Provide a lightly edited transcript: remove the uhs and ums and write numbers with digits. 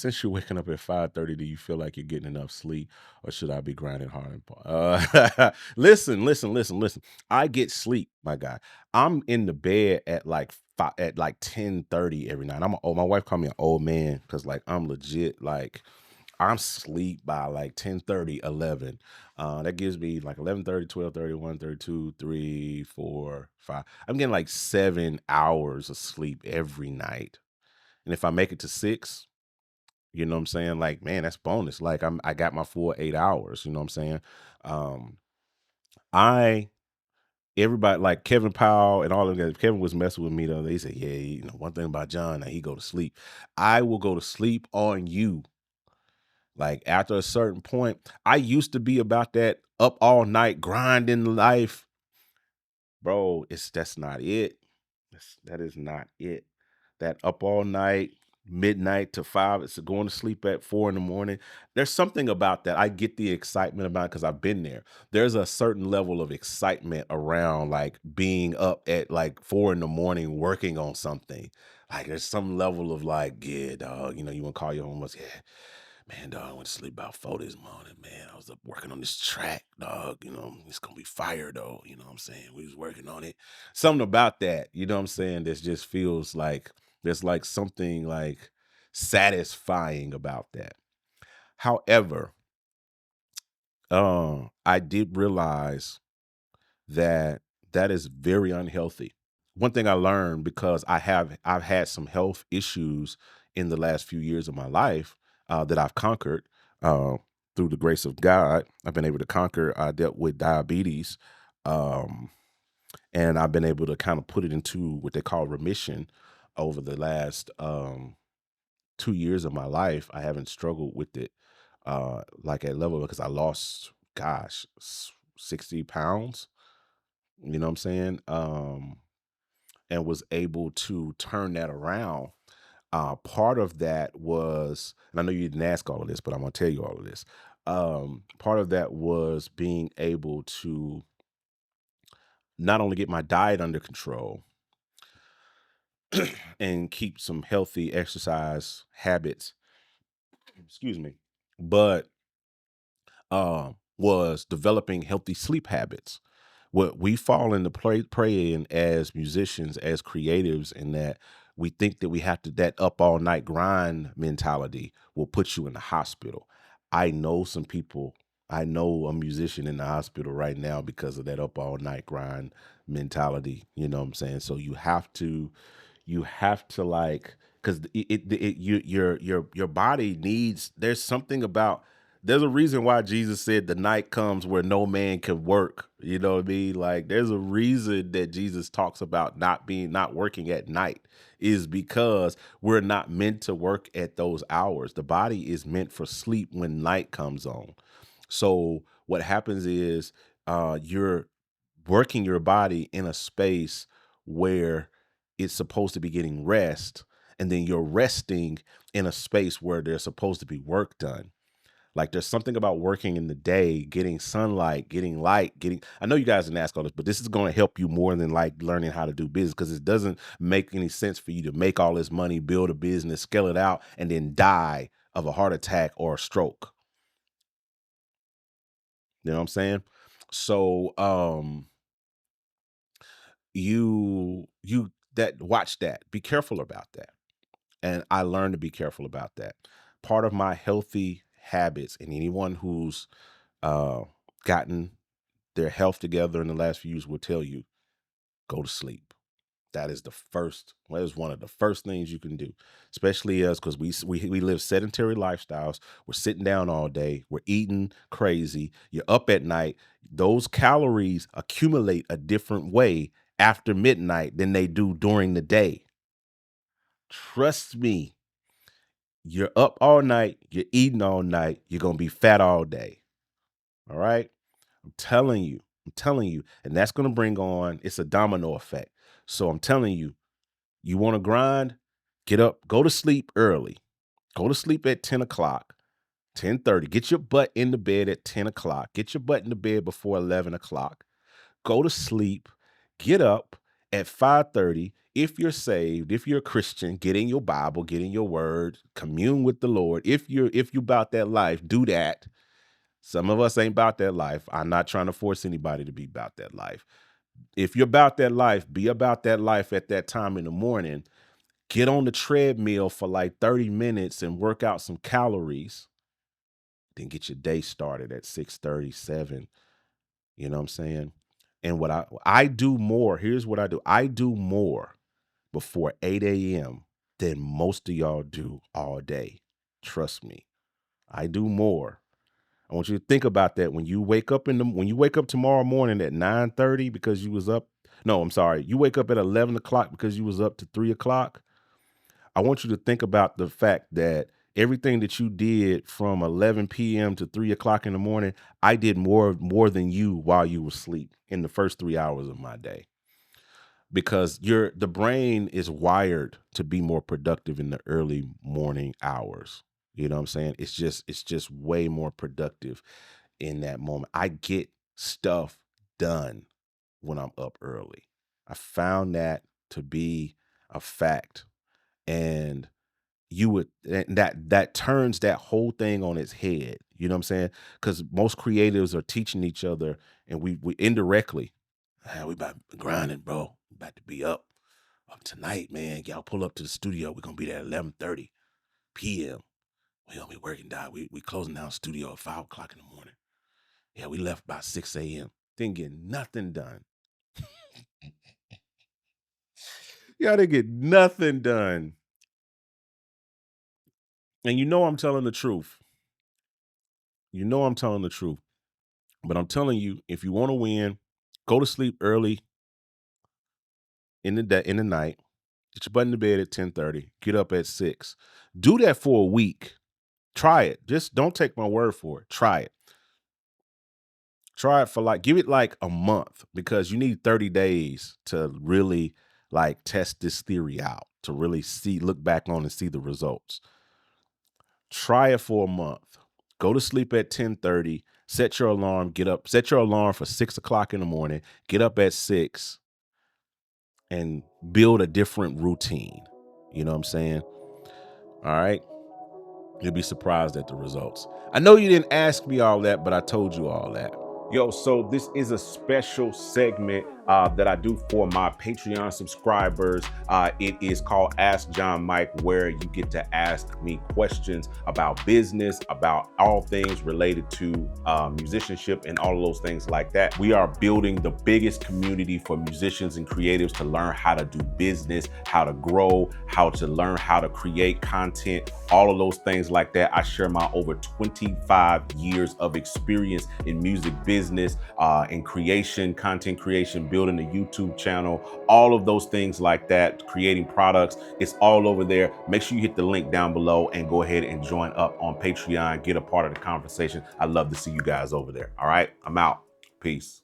since you're waking up at 5:30, do you feel like you're getting enough sleep, or should I be grinding hard? Listen, listen, listen, listen. I get sleep, my guy. I'm in the bed at like at like 10:30 every night. My wife called me an old man because like I'm legit like I'm sleep by like 10:30, 11. That gives me like 11:30, 12:30, 1:30, 2, 3, 4, 5. I'm getting like 7 hours of sleep every night. And if I make it to six, you know what I'm saying? Like, man, that's bonus. Like I got my full 8 hours, you know what I'm saying? Um, I everybody like Kevin Powell and all of them. Kevin was messing with me though. They said, yeah, one thing about John, that he go to sleep. I will go to sleep on you. Like after a certain point, I used to be about that up all night grinding life, bro. That's not it. That is not it. That up all night, midnight to 5, it's going to sleep at 4 in the morning. There's something about that. I get the excitement about because I've been there. There's a certain level of excitement around like being up at like 4 in the morning working on something. Like there's some level of like, yeah, dog, you want to call your home, yeah. Man, dog, I went to sleep about 4 this morning, man. I was up working on this track, dog. It's gonna be fire though. You know what I'm saying? We was working on it. Something about that, you know what I'm saying? This just feels like there's like something like satisfying about that. However, I did realize that that is very unhealthy. One thing I learned because I've had some health issues in the last few years of my life that I've conquered uh, through the grace of God. I've been able to conquer. I dealt with diabetes, um, and I've been able to kind of put it into what they call remission over the last 2 years of my life. I haven't struggled with it like at level because I lost, gosh, 60 pounds. You know what I'm saying? And was able to turn that around. Part of that was, and I know you didn't ask all of this, but I'm gonna tell you all of this. Part of that was being able to not only get my diet under control and keep some healthy exercise habits, excuse me, but was developing healthy sleep habits. What we fall into praying as musicians, as creatives, in that we think that we have to that up all night grind mentality will put you in the hospital. I know some people. I know a musician in the hospital right now because of that up all night grind mentality. You know what I'm saying? So you have to like because your body needs. There's something about. There's a reason why Jesus said the night comes where no man can work. You know what I mean? Like there's a reason that Jesus talks about not working at night is because we're not meant to work at those hours. The body is meant for sleep when night comes on. So what happens is you're working your body in a space where it's supposed to be getting rest, and then you're resting in a space where there's supposed to be work done. Like there's something about working in the day, getting sunlight, getting light, I know you guys didn't ask all this, but this is going to help you more than like learning how to do business because it doesn't make any sense for you to make all this money, build a business, scale it out, and then die of a heart attack or a stroke. You know what I'm saying? So you that watch that. Be careful about that. And I learned to be careful about that. Part of my healthy habits, and anyone who's uh gotten their health together in the last few years will tell you, go to sleep. That is the first. Well, that is one of the first things you can do, especially us because we live sedentary lifestyles. We're sitting down all day. We're eating crazy. You're up at night. Those calories accumulate a different way after midnight than they do during the day. Trust me. You're up all night. You're eating all night. You're gonna be fat all day. All right. I'm telling you. I'm telling you. And that's going to bring on, it's a domino effect. So I'm telling you, you want to grind, get up, go to sleep early. Go to sleep at 10 o'clock, 10:30. Get your butt in the bed at 10 o'clock. Get your butt in the bed before 11 o'clock. Go to sleep, get up at 5:30, If you're saved, if you're a Christian, get in your Bible, get in your word, commune with the Lord. If you about that life, do that. Some of us ain't about that life. I'm not trying to force anybody to be about that life. If you're about that life, be about that life at that time in the morning. Get on the treadmill for like 30 minutes and work out some calories. Then get your day started at 6:37. You know what I'm saying? And what I do more, here's what I do. I do more before 8 a.m. than most of y'all do all day. Trust me. I do more. I want you to think about that when you wake up when you wake up tomorrow morning at 9:30 because you was up. No, I'm sorry. You wake up at 11 o'clock because you was up to 3 o'clock. I want you to think about the fact that everything that you did from 11 p.m. to 3 o'clock in the morning, I did more than you while you were asleep in the first 3 hours of my day. Because the brain is wired to be more productive in the early morning hours. You know what I'm saying? It's just way more productive in that moment. I get stuff done when I'm up early. I found that to be a fact. And that turns that whole thing on its head. You know what I'm saying? Because most creatives are teaching each other, and we indirectly, "Ah, we about grinding, bro. We about to be up tonight, man. Y'all pull up to the studio. We're gonna be there at 11:30 p.m. We gonna be working down. We closing down studio at 5 o'clock in the morning. Yeah, we left about 6 a.m. Didn't get nothing done. Y'all didn't get nothing done. And you know I'm telling the truth. You know I'm telling the truth. But I'm telling you, if you want to win, go to sleep early in the day, in the night. Get your butt in the bed at 10:30. Get up at 6. Do that for a week. Try it. Just don't take my word for it. Try it. Try it for give it like a month, because you need 30 days to really test this theory out, to really look back on and see the results. Try it for a month. Go to sleep at 10:30. Set your alarm. Get up. Set your alarm for 6 o'clock in the morning. Get up at 6 and build a different routine. You know what I'm saying? All right. You'll be surprised at the results. I know you didn't ask me all that, but I told you all that. Yo, so this is a special segment that I do for my Patreon subscribers. It is called Ask John Mike, where you get to ask me questions about business, about all things related to musicianship and all of those things like that. We are building the biggest community for musicians and creatives to learn how to do business, how to grow, how to learn how to create content, all of those things like that. I share my over 25 years of experience in music business, in creation, content creation, building a YouTube channel, all of those things like that, creating products. It's all over there. Make sure you hit the link down below and go ahead and join up on Patreon, get a part of the conversation. I'd love to see you guys over there. All right, I'm out. Peace.